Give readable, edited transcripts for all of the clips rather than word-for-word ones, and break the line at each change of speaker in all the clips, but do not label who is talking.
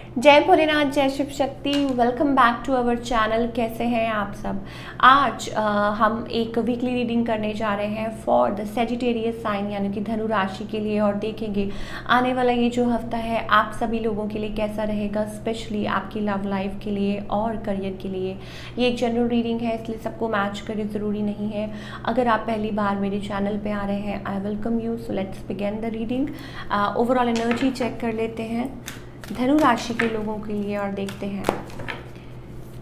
जय भोलेनाथ, जय Shiv Shakti. Welcome back to our channel. कैसे हैं आप सब। आज हम एक वीकली रीडिंग करने जा रहे हैं फॉर द सेजिटेरियस साइन यानी कि धनु राशि के लिए, और देखेंगे आने वाला ये जो हफ्ता है आप सभी लोगों के लिए कैसा रहेगा, स्पेशली आपकी लव लाइफ के लिए और करियर के लिए। ये एक जनरल रीडिंग है, इसलिए सबको मैच करे ज़रूरी नहीं है। अगर आप पहली बार मेरे चैनल पे आ रहे हैं, I welcome you. So let's begin the reading. Overall energy check कर लेते हैं धनु राशि के लोगों के लिए और देखते हैं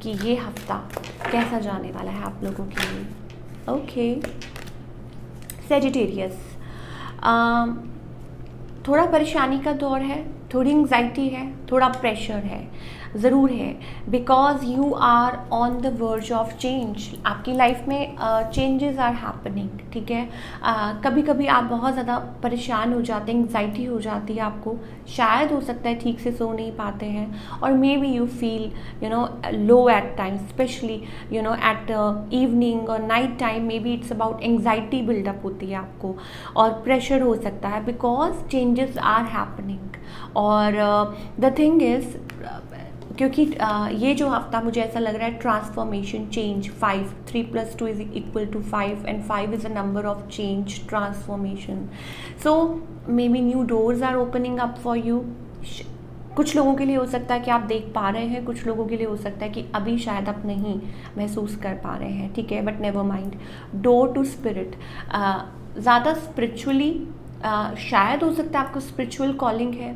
कि ये हफ्ता कैसा जाने वाला है आप लोगों के लिए। ओके, सेजिटेरियस, थोड़ा परेशानी का दौर है, थोड़ी एंग्जाइटी है, थोड़ा प्रेशर है, ज़रूर है, because you are on the verge of change. आपकी लाइफ में चेंजेस आर हैपनिंग, ठीक है। कभी कभी आप बहुत ज़्यादा परेशान हो जाते हैं, एंग्जाइटी हो जाती है आपको, शायद हो सकता है ठीक से सो नहीं पाते हैं, और may B you feel low at time, specially at evening और night time. May be it's about anxiety buildup होती है आपको, और प्रेशर हो सकता है बिकॉज चेंजेस आर हैपनिंग। और द थिंग इज़, क्योंकि ये जो हफ्ता मुझे ऐसा लग रहा है transformation, change, 5, 3 + 2 = 5 and 5 is a number of change, transformation. So may be new doors are opening up for you. कुछ लोगों के लिए हो सकता है कि आप देख पा रहे हैं, कुछ लोगों के लिए हो सकता है कि अभी शायद आप नहीं महसूस कर पा रहे हैं, ठीक है, but never mind. Door to spirit, ज़्यादा स्पिरिचुअली शायद हो सकता है आपको स्पिरिचुअल कॉलिंग है,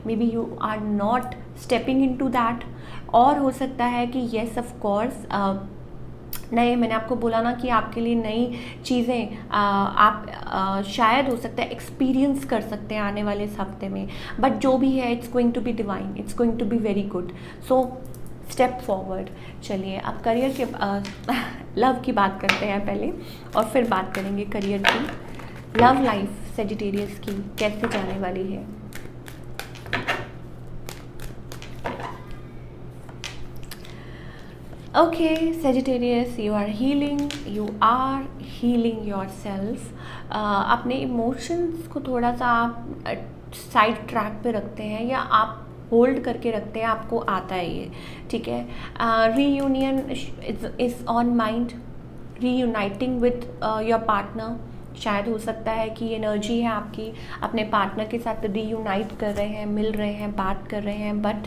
may be you are not stepping into that. और हो सकता है कि येस ऑफ कोर्स नए, मैंने आपको बोला ना कि आपके लिए नई चीज़ें आप शायद हो सकता है एक्सपीरियंस कर सकते हैं आने वाले इस हफ्ते में, बट जो भी है it's going to be divine, it's going to be very good. So step forward. चलिए अब करियर के लव की बात करते हैं पहले, और फिर बात करेंगे करियर की। लव लाइफ सेजिटेरियस की कैसे जाने वाली है। Okay, Sagittarius, you are healing yourself. अपने इमोशंस को थोड़ा सा आप साइड ट्रैक पे रखते हैं, या आप होल्ड करके रखते हैं, आपको आता है ये, ठीक है। Reunion is on mind, reuniting with your partner. शायद हो सकता है कि एनर्जी है आपकी अपने पार्टनर के साथ रीयूनाइट कर रहे हैं, मिल रहे हैं, बात कर रहे हैं, बट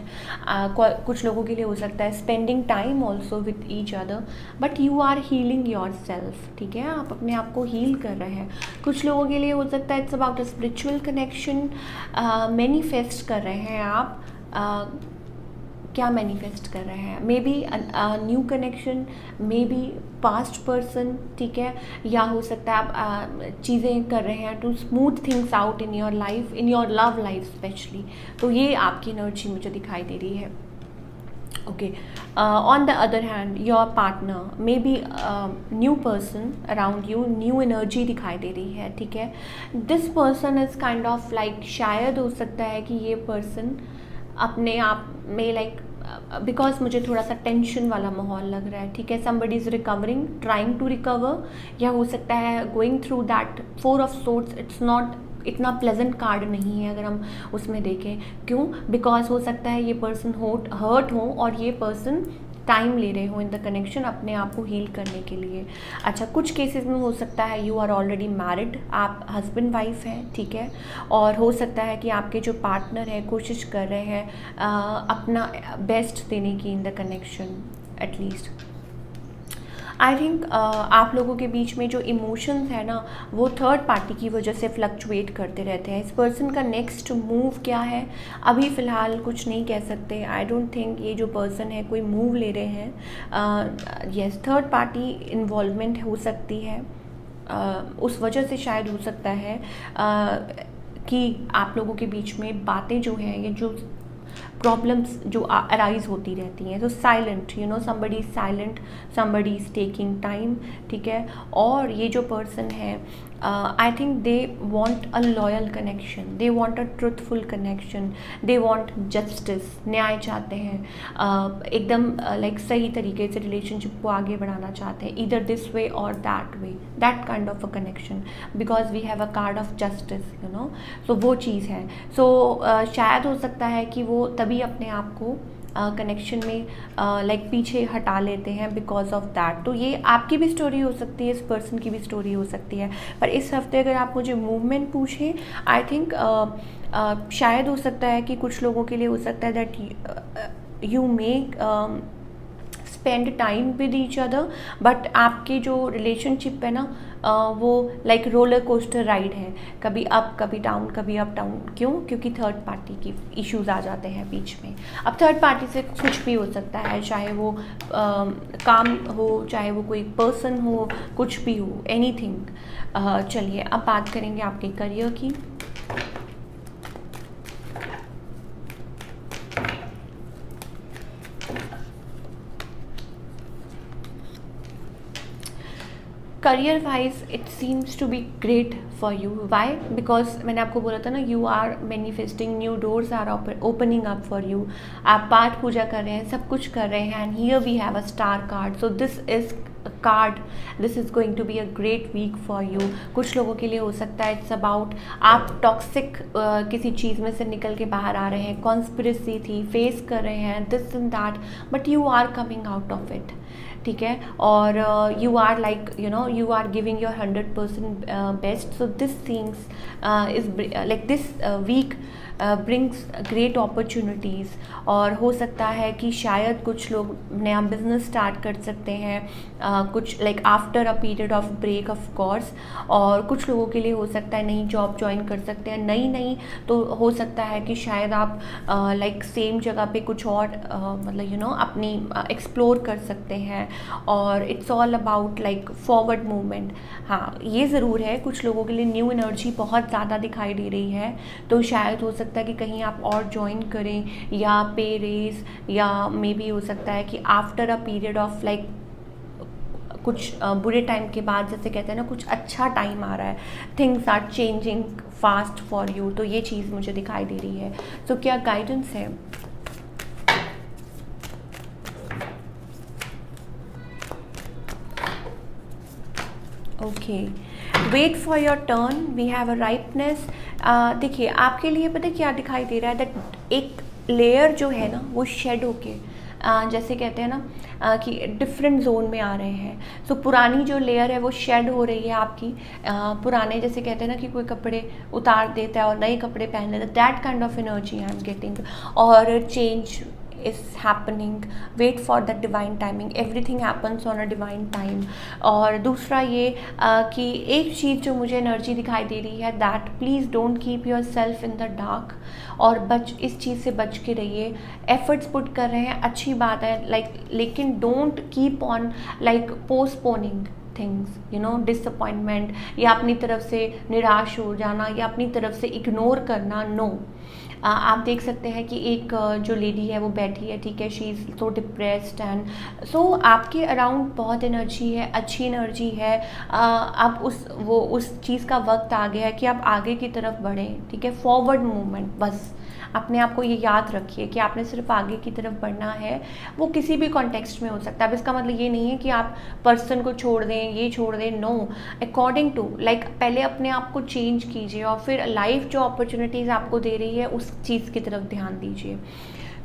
कुछ लोगों के लिए हो सकता है spending time also with each other, but you are healing yourself, ठीक है, आप अपने आप को हील कर रहे हैं। कुछ लोगों के लिए हो सकता है it's about a spiritual connection, manifest कर रहे हैं आप। क्या मैनिफेस्ट कर रहे हैं, मे be new connection, may be past person, ठीक है, या हो सकता है आप चीज़ें कर रहे हैं to smooth things out in your life, in your love life specially. तो ये आपकी एनर्जी मुझे दिखाई दे रही है। Okay, on the other hand your partner may be new person around you, new energy दिखाई दे रही है, ठीक है। This person is kind of like, शायद हो सकता है कि ये पर्सन अपने आप में लाइक, बिकॉज मुझे थोड़ा सा टेंशन वाला माहौल लग रहा है, ठीक है। Somebody is recovering, trying to recover, या हो सकता है going through that 4 of swords. It's not इतना प्लेजेंट कार्ड नहीं है अगर हम उसमें देखें। क्यों? बिकॉज हो सकता है ये पर्सन हर्ट हो और ये पर्सन टाइम ले रहे हो इन द कनेक्शन अपने आप को हील करने के लिए। अच्छा, कुछ केसेस में हो सकता है यू आर ऑलरेडी मैरिड, आप हस्बैंड वाइफ हैं, ठीक है, और हो सकता है कि आपके जो पार्टनर है कोशिश कर रहे हैं अपना बेस्ट देने की in the connection at least. I think आप लोगों के बीच में जो इमोशंस है ना, वो थर्ड पार्टी की वजह से फ्लक्चुएट करते रहते हैं। इस पर्सन का नेक्स्ट मूव क्या है अभी फ़िलहाल कुछ नहीं कह सकते। आई डोंट थिंक ये जो पर्सन है कोई मूव ले रहे हैं। यस, थर्ड पार्टी इन्वॉल्वमेंट हो सकती है, उस वजह से शायद हो सकता है कि आप लोगों के बीच में बातें जो हैं, ये जो प्रॉब्लम्स जो अराइज होती रहती हैं। तो silent, somebody is silent, somebody is taking time, ठीक है। और ये जो पर्सन है, I think they want a loyal connection, they want a truthful connection, they want justice, न्याय चाहते हैं, एकदम लाइक सही तरीके से रिलेशनशिप को आगे बढ़ाना चाहते हैं, ईदर दिस वे और that way, that kind of a connection, because we have a card of justice, so वो चीज़ है। सो शायद हो सकता है कि वो तभी तभी अपने आप को कनेक्शन में लाइक पीछे हटा लेते हैं बिकॉज ऑफ दैट। तो ये आपकी भी स्टोरी हो सकती है, इस पर्सन की भी स्टोरी हो सकती है। पर इस हफ्ते अगर आप मुझे मूवमेंट पूछें, आई थिंक शायद हो सकता है कि कुछ लोगों के लिए हो सकता है that you make spend time with each other, but आपकी जो रिलेशनशिप है ना वो लाइक रोलर कोस्टर राइड है, कभी अप कभी डाउन, कभी अप डाउन। क्यों? क्योंकि थर्ड पार्टी की इश्यूज आ जाते हैं बीच में। अब थर्ड पार्टी से कुछ भी हो सकता है, चाहे वो काम हो, चाहे वो कोई पर्सन हो, कुछ भी हो, एनीथिंग। चलिए अब बात करेंगे आपके करियर की। Career wise it seems to be great for you. Why? Because मैंने आपको बोला था ना, you are manifesting, new doors are opening up for you. आप पाठ पूजा कर रहे हैं, सब कुछ कर रहे हैं, and here we have a star card. So this is card, this is going to be a great week for you. कुछ लोगों के लिए हो सकता है इट्स अबाउट आप टॉक्सिक किसी चीज़ में से निकल के बाहर आ रहे हैं, कॉन्स्पिरेसी थी, फेस कर रहे हैं this and that, but you are coming out of it, ठीक है। और you are like you are giving your 100% best. So this things is like this week brings great opportunities. और हो सकता है कि शायद कुछ लोग नया बिजनेस स्टार्ट कर सकते हैं, कुछ like after a period of break of course. और कुछ लोगों के लिए हो सकता है नई जॉब ज्वाइन कर सकते हैं, नई तो हो सकता है कि शायद आप लाइक सेम जगह पे कुछ और मतलब अपनी एक्सप्लोर कर सकते हैं। और it's all about like forward movement. हाँ, ये ज़रूर है कुछ लोगों के लिए न्यू एनर्जी बहुत ज़्यादा दिखाई दे रही है, तो शायद हो सकता है कि कहीं आप और ज्वाइन करें, या पे रेज, या मे बी हो सकता है कि after a period of like कुछ बुरे टाइम के बाद, जैसे कहते हैं ना, कुछ अच्छा टाइम आ रहा है, things are changing fast for you. तो ये चीज़ मुझे दिखाई दे रही है। तो क्या गाइडेंस है? Okay, wait for your turn, we have a ripeness. देखिए आपके लिए पता है क्या दिखाई दे रहा है, दैट एक लेयर जो है ना वो शेड होके जैसे कहते हैं ना कि डिफरेंट जोन में आ रहे हैं। सो पुरानी जो लेयर है वो शेड हो रही है आपकी। पुराने जैसे कहते हैं ना कि कोई कपड़े उतार देता है और नए कपड़े पहन लेता है, that kind of energy I am getting. और change is happening, wait for the divine timing, everything happens on a divine time। और दूसरा ये कि एक चीज़ जो मुझे एनर्जी दिखाई दे रही है, that please don't keep your self in the dark. और इस चीज़ से बच के रहिए। एफर्ट्स पुट कर रहे हैं, अच्छी बात है, लाइक लेकिन don't keep on like postponing things, disappointment, या अपनी तरफ से निराश हो जाना, या अपनी तरफ से इग्नोर करना। नो, आप देख सकते हैं कि एक जो लेडी है वो बैठी है, ठीक है, she is so depressed, and so आपके अराउंड बहुत एनर्जी है, अच्छी एनर्जी है। अब उस चीज़ का वक्त आ गया है कि आप आगे की तरफ बढ़ें, ठीक है, फॉरवर्ड मूवमेंट। बस अपने आप को ये याद रखिए कि आपने सिर्फ आगे की तरफ बढ़ना है। वो किसी भी कॉन्टेक्स्ट में हो सकता है। अब इसका मतलब ये नहीं है कि आप पर्सन को छोड़ दें, ये छोड़ दें, नो, अकॉर्डिंग टू लाइक पहले अपने आप को चेंज कीजिए, और फिर लाइफ जो अपॉर्चुनिटीज़ आपको दे रही है उस चीज़ की तरफ ध्यान दीजिए।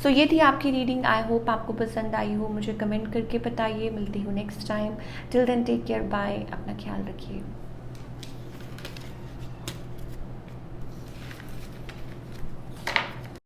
सो ये थी आपकी रीडिंग। आई होप आपको पसंद आई हो। मुझे कमेंट करके बताइए। मिलती हूँ next time. Till then take care, bye, अपना ख्याल रखिए।